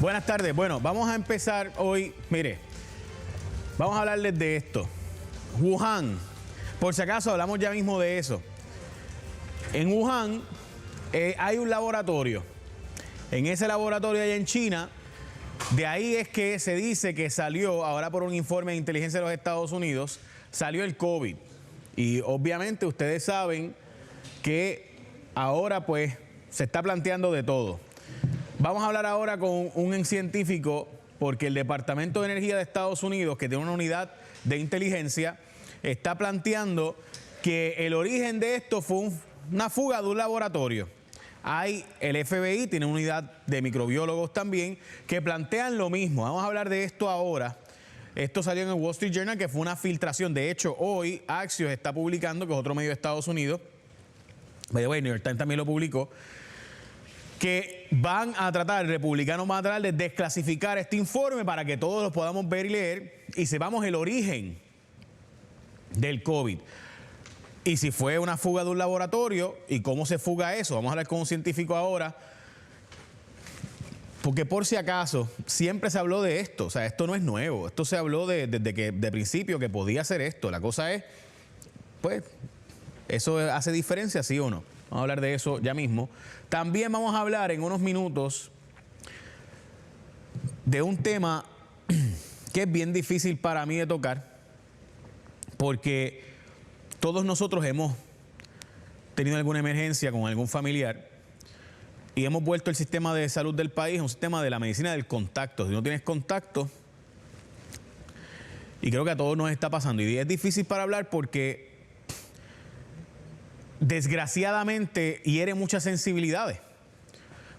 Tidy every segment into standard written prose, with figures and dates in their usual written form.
Buenas tardes. Bueno, vamos a empezar hoy. Mire, vamos a hablarles de esto. Wuhan. Por si acaso hablamos ya mismo de eso. En Wuhan hay un laboratorio. En ese laboratorio allá en China, de ahí es que se dice que salió, ahora por un informe de inteligencia de los Estados Unidos, salió el COVID. Y obviamente ustedes saben que ahora pues se está planteando de todo. Vamos a hablar ahora con un científico porque el Departamento de Energía de Estados Unidos, que tiene una unidad de inteligencia, está planteando que el origen de esto fue una fuga de un laboratorio. Hay el FBI, tiene una unidad de microbiólogos también, que plantean lo mismo. Vamos a hablar de esto ahora. Esto salió en el Wall Street Journal, que fue una filtración. De hecho, hoy Axios está publicando, que es otro medio de Estados Unidos, New York Times también lo publicó, que van a tratar, el republicano va a tratar de desclasificar este informe para que todos lo podamos ver y leer y sepamos el origen del COVID. Y si fue una fuga de un laboratorio y cómo se fuga eso. Vamos a hablar con un científico ahora, porque por si acaso siempre se habló de esto. O sea, esto no es nuevo. Esto se habló desde que de principio que podía ser esto. La cosa es, pues, ¿eso hace diferencia, sí o no? Vamos a hablar de eso ya mismo. También vamos a hablar en unos minutos de un tema que es bien difícil para mí de tocar, porque todos nosotros hemos tenido alguna emergencia con algún familiar y hemos vuelto el sistema de salud del país a un sistema de la medicina del contacto. Si no tienes contacto, y creo que a todos nos está pasando, y es difícil para hablar porque desgraciadamente hiere muchas sensibilidades,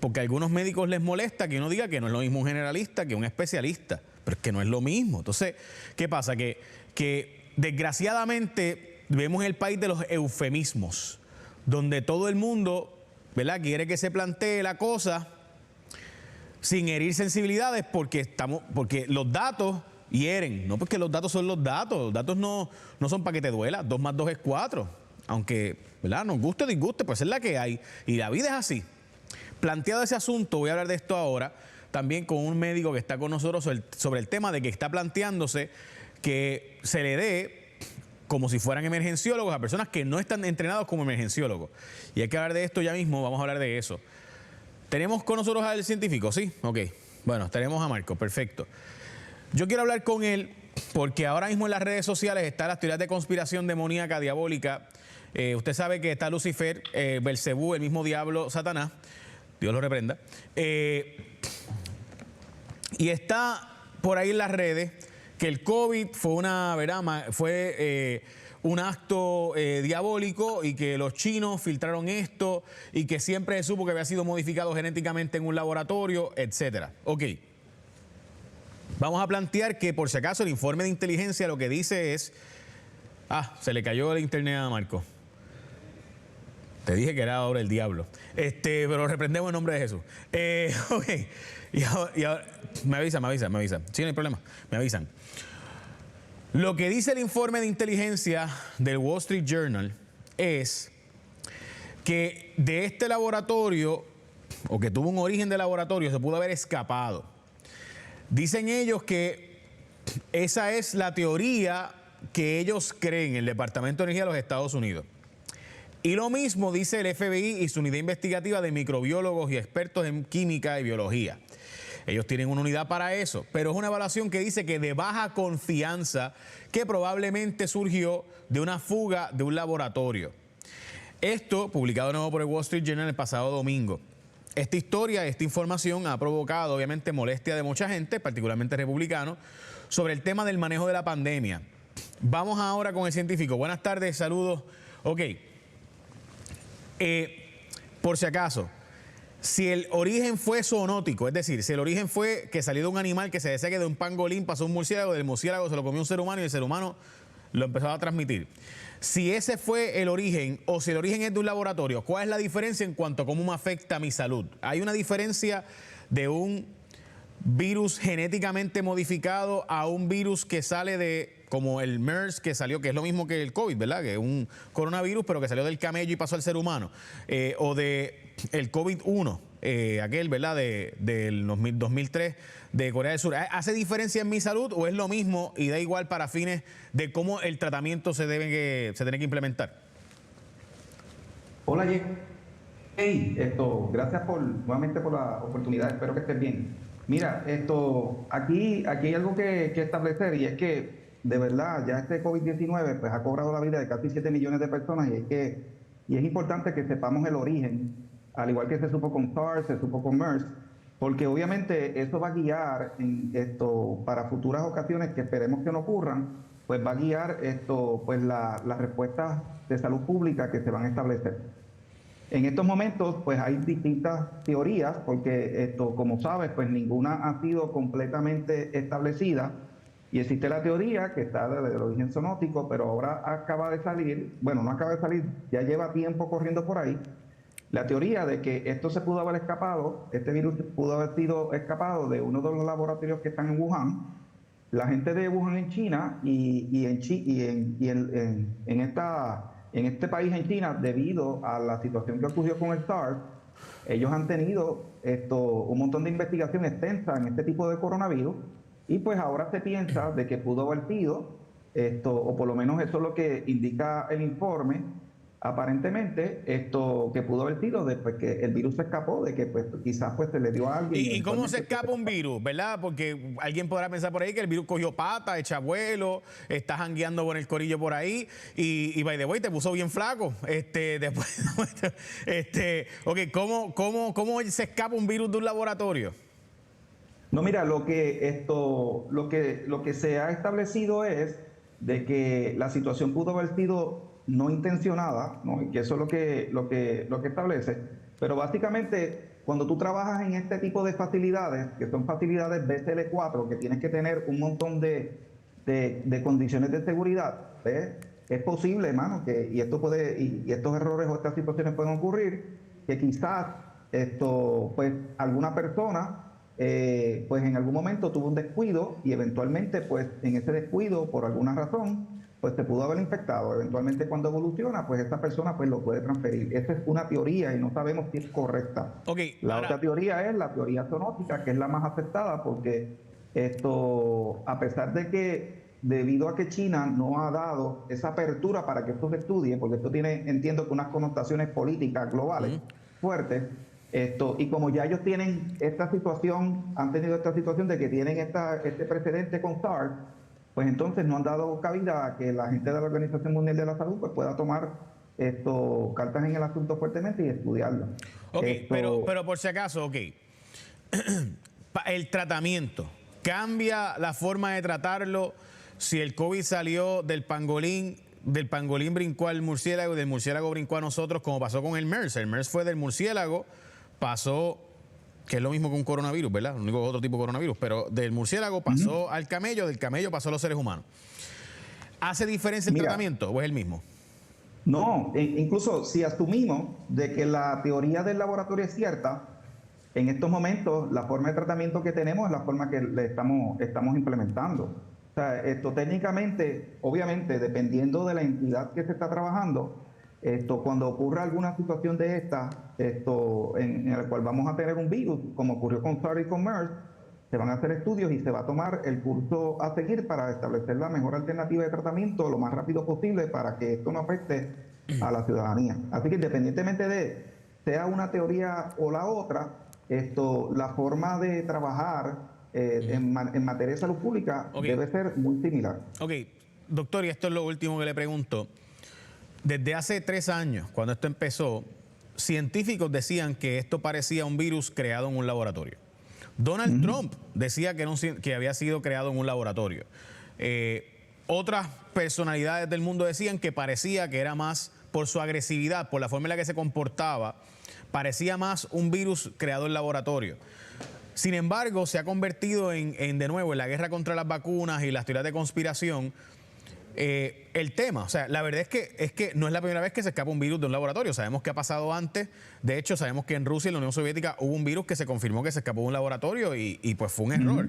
porque a algunos médicos les molesta que uno diga que no es lo mismo un generalista que un especialista, pero es que no es lo mismo. Entonces, ¿qué pasa? Que desgraciadamente vemos el país de los eufemismos, donde todo el mundo, ¿verdad?, quiere que se plantee la cosa sin herir sensibilidades, porque los datos hieren. No porque los datos son los datos no son para que te duela. 2 más 2 es 4. Aunque, ¿verdad?, nos guste o disguste, pues es la que hay. Y la vida es así. Planteado ese asunto, voy a hablar de esto ahora, también con un médico que está con nosotros sobre el tema de que está planteándose que se le dé como si fueran emergenciólogos a personas que no están entrenados como emergenciólogos. Y hay que hablar de esto ya mismo, vamos a hablar de eso. ¿Tenemos con nosotros al científico? ¿Sí? Ok. Bueno, tenemos a Marco, perfecto. Yo quiero hablar con él porque ahora mismo en las redes sociales están las teorías de conspiración demoníaca, diabólica. Usted sabe que está Lucifer, Belcebú, el mismo diablo, Satanás. Dios lo reprenda. Y está por ahí en las redes que el COVID fue un acto diabólico y que los chinos filtraron esto y que siempre se supo que había sido modificado genéticamente en un laboratorio, etcétera. Ok. Vamos a plantear que, por si acaso, el informe de inteligencia lo que dice es... se le cayó el internet a Marco. Te dije que era ahora el diablo. Pero reprendemos en nombre de Jesús. Ok. Y ahora, me avisan. Sí, no hay problema. Me avisan. Lo que dice el informe de inteligencia del Wall Street Journal es que de este laboratorio, o que tuvo un origen de laboratorio, se pudo haber escapado. Dicen ellos que esa es la teoría que ellos creen, el Departamento de Energía de los Estados Unidos. Y lo mismo dice el FBI y su unidad investigativa de microbiólogos y expertos en química y biología. Ellos tienen una unidad para eso, pero es una evaluación que dice que de baja confianza, que probablemente surgió de una fuga de un laboratorio. Esto, publicado de nuevo por el Wall Street Journal el pasado domingo. Esta historia, esta información ha provocado obviamente molestia de mucha gente, particularmente republicanos, sobre el tema del manejo de la pandemia. Vamos ahora con el científico. Buenas tardes, saludos. Ok. Por si acaso, si el origen fue zoonótico, es decir, si el origen fue que salió de un animal que se decía que de un pangolín pasó un murciélago, del murciélago se lo comió un ser humano y el ser humano lo empezó a transmitir. Si ese fue el origen o si el origen es de un laboratorio, ¿cuál es la diferencia en cuanto a cómo me afecta a mi salud? ¿Hay una diferencia de un virus genéticamente modificado a un virus que sale de, como el MERS que salió, que es lo mismo que el COVID, ¿verdad? Que es un coronavirus, pero que salió del camello y pasó al ser humano. O de el COVID-1, aquel, ¿verdad? Del 2003 de Corea del Sur. ¿Hace diferencia en mi salud o es lo mismo y da igual para fines de cómo el tratamiento se tiene que implementar? Hola, Jay. Gracias nuevamente por la oportunidad. Espero que estés bien. Mira, aquí hay algo que establecer, y es que de verdad ya este COVID-19 pues ha cobrado la vida de casi 7 millones de personas, y es importante que sepamos el origen, al igual que se supo con SARS, se supo con MERS, porque obviamente eso va a guiar para futuras ocasiones que esperemos que no ocurran, pues va a guiar pues las respuestas de salud pública que se van a establecer. En estos momentos, pues hay distintas teorías, porque como sabes, pues ninguna ha sido completamente establecida, y existe la teoría que está del origen zoonótico, pero ahora acaba de salir, bueno, no acaba de salir, ya lleva tiempo corriendo por ahí, la teoría de que esto se pudo haber escapado, este virus pudo haber sido escapado de uno de los laboratorios que están en Wuhan. La gente de Wuhan en China en este país en China, debido a la situación que ocurrió con el SARS, ellos han tenido un montón de investigación extensa en este tipo de coronavirus, y pues ahora se piensa de que pudo haber sido, o por lo menos eso es lo que indica el informe, aparentemente, que pudo haber sido después que el virus se escapó, de que pues quizás pues se le dio a alguien. ¿Y cómo se escapa un virus, verdad? Porque alguien podrá pensar por ahí que el virus cogió pata, echa vuelo, está jangueando con el corillo por ahí, y by the way, te puso bien flaco. Después, ¿cómo se escapa un virus de un laboratorio? No, mira, lo que se ha establecido es de que la situación pudo haber sido no intencionada, ¿no? Y que eso es lo que establece. Pero básicamente, cuando tú trabajas en este tipo de facilidades, que son facilidades BCL4, que tienes que tener un montón de condiciones de seguridad, ¿ves? Es posible, hermano, y estos errores o estas situaciones pueden ocurrir, que quizás pues alguna persona pues en algún momento tuvo un descuido, y eventualmente pues en ese descuido, por alguna razón, pues se pudo haber infectado. Eventualmente, cuando evoluciona, pues esa persona pues lo puede transferir. Esa es una teoría y no sabemos si es correcta. Otra teoría es la teoría zoonótica, que es la más aceptada, porque a pesar de que debido a que China no ha dado esa apertura para que esto se estudie, porque esto tiene, entiendo que unas connotaciones políticas globales fuertes, y como ya ellos tienen esta situación, han tenido esta situación de que tienen este precedente con SARS, pues entonces no han dado cabida a que la gente de la Organización Mundial de la Salud pues pueda tomar cartas en el asunto fuertemente y estudiarlo. Pero por si acaso, el tratamiento, ¿cambia la forma de tratarlo si el COVID salió del pangolín brincó al murciélago y del murciélago brincó a nosotros, como pasó con el MERS? El MERS fue del murciélago, pasó, que es lo mismo que un coronavirus, ¿verdad? El único otro tipo de coronavirus, pero del murciélago pasó al camello, del camello pasó a los seres humanos. ¿Hace diferencia el tratamiento o es el mismo? No, incluso si asumimos de que la teoría del laboratorio es cierta, en estos momentos la forma de tratamiento que tenemos es la forma que le estamos implementando. O sea, técnicamente, obviamente, dependiendo de la entidad que se está trabajando, cuando ocurra alguna situación de esta, en la cual vamos a tener un virus, como ocurrió con SARS y con MERS, se van a hacer estudios y se va a tomar el curso a seguir para establecer la mejor alternativa de tratamiento lo más rápido posible para que esto no afecte a la ciudadanía. Así que independientemente de sea una teoría o la otra, la forma de trabajar en materia de salud pública debe ser muy similar. Doctor, y esto es lo último que le pregunto. Desde hace 3 años, cuando esto empezó, científicos decían que esto parecía un virus creado en un laboratorio. Donald Trump decía que había sido creado en un laboratorio. Otras personalidades del mundo decían que parecía que era más por su agresividad, por la forma en la que se comportaba, parecía más un virus creado en laboratorio. Sin embargo, se ha convertido de nuevo en la guerra contra las vacunas y las teorías de conspiración. El tema, o sea, la verdad es que no es la primera vez que se escapa un virus de un laboratorio. Sabemos que ha pasado antes. De hecho, sabemos que en Rusia y en la Unión Soviética hubo un virus que se confirmó que se escapó de un laboratorio y pues fue un error.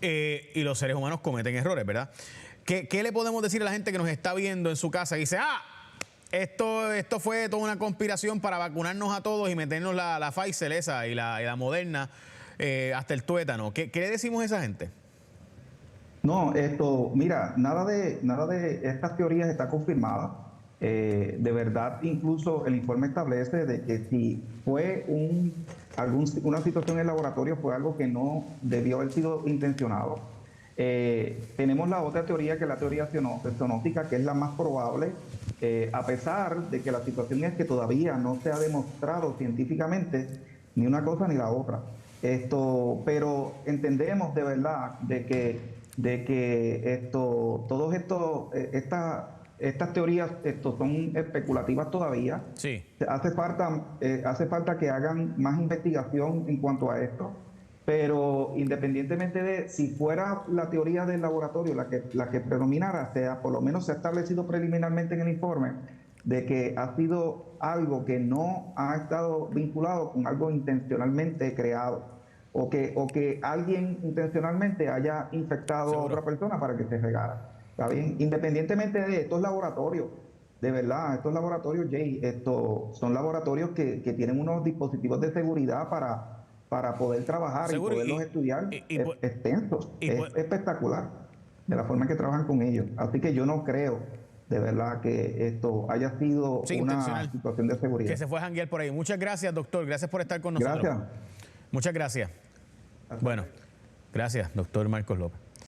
Y los seres humanos cometen errores, ¿verdad? ¿Qué le podemos decir a la gente que nos está viendo en su casa y dice, esto fue toda una conspiración para vacunarnos a todos y meternos la Pfizer esa y la Moderna hasta el tuétano. ¿Qué le decimos a esa gente? No, mira, nada de estas teorías está confirmada. De verdad, incluso el informe establece de que si fue una situación en el laboratorio, fue algo que no debió haber sido intencionado. Tenemos la otra teoría, que es la teoría zoonótica, que es la más probable, a pesar de que la situación es que todavía no se ha demostrado científicamente ni una cosa ni la otra. Pero entendemos de verdad de que estas teorías son especulativas todavía. Sí. Hace falta que hagan más investigación en cuanto a esto, pero independientemente de si fuera la teoría del laboratorio la que predominara, por lo menos se ha establecido preliminarmente en el informe de que ha sido algo que no ha estado vinculado con algo intencionalmente creado, o que alguien intencionalmente haya infectado a otra persona para que se regara. ¿Está bien? Independientemente de estos laboratorios, de verdad, estos laboratorios, Jay, son laboratorios que tienen unos dispositivos de seguridad para poder trabajar y poderlos estudiar extensos. Es espectacular de la forma que trabajan con ellos. Así que yo no creo, de verdad, que esto haya sido una situación de seguridad. Que se fue a janguear por ahí. Muchas gracias, doctor. Gracias por estar con nosotros. Gracias. Muchas gracias. Bueno, gracias, doctor Marcos López.